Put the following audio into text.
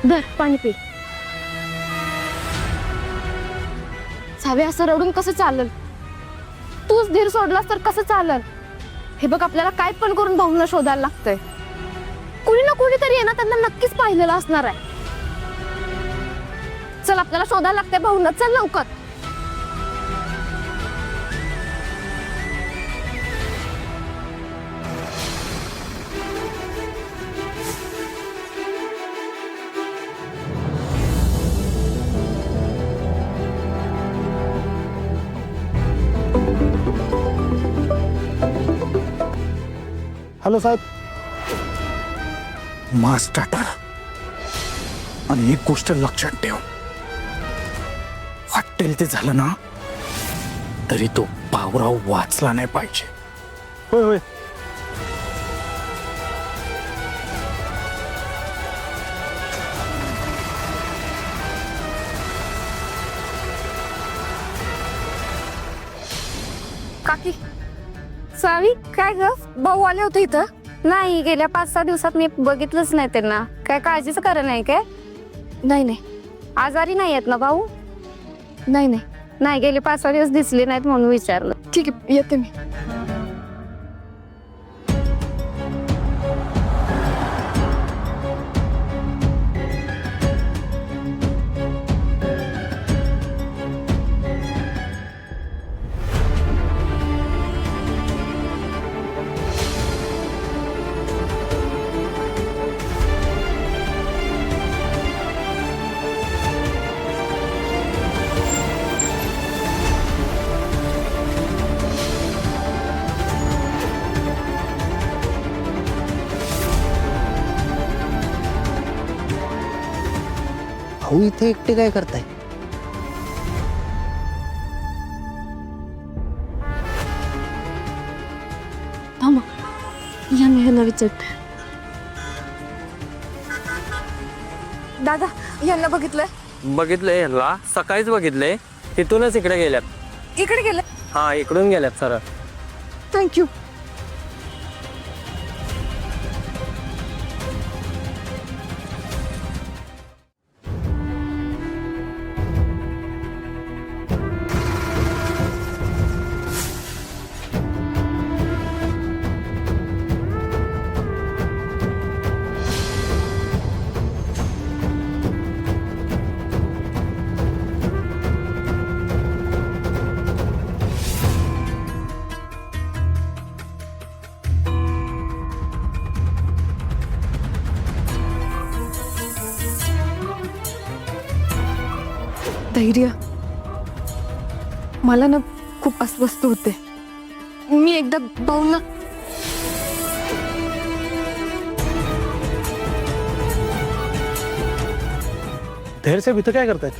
धर पाणी P. Save असं रडून कसं चालल? तूच धीर सोडलास तर कसं चालल? हे बघ आपल्याला काय पण करून भाऊंना शोधायला लागतंय. कुणी ना कुणीतरी आहे ना त्यांना नक्कीच पाहिलेलं असणार आहे. चल आपल्याला शोधायला लागतंय भाऊंना. चल लवकर. हॅलो साहेब. मास टाटा. आणि एक गोष्ट लक्षात ठेव, वाटेल ते झालं ना तरी तो पावराव वाचला नाही पाहिजे. होय होय. काकी, सावी काय ग? भाऊ आले होते इथं? नाही, गेल्या 5-6 दिवसात मी बघितलंच नाही त्यांना. काय काळजीचं कारण आहे काय? नाही नाही आजारी नाही आहेत ना भाऊ? नाही नाही. नाही, गेले 5-6 दिवस दिसले नाहीत म्हणून विचारलं. ठीक आहे, येते मी. भाऊ इथे एकटे काय करताय? थांबा, या मी ह्याला विचारते. दादा, यांना बघितलंय? बघितलंय ह्याला, सकाळीच बघितलंय. तिथूनच इकडे गेल्यात. इकडे गेलं. हा, इकडून गेल्यात सरळ. थँक्यू. धैर्य, मला ना खूप अस्वस्थ होते. मी एकदा भाऊंना धैर्य साहेब इथं काय करतायत?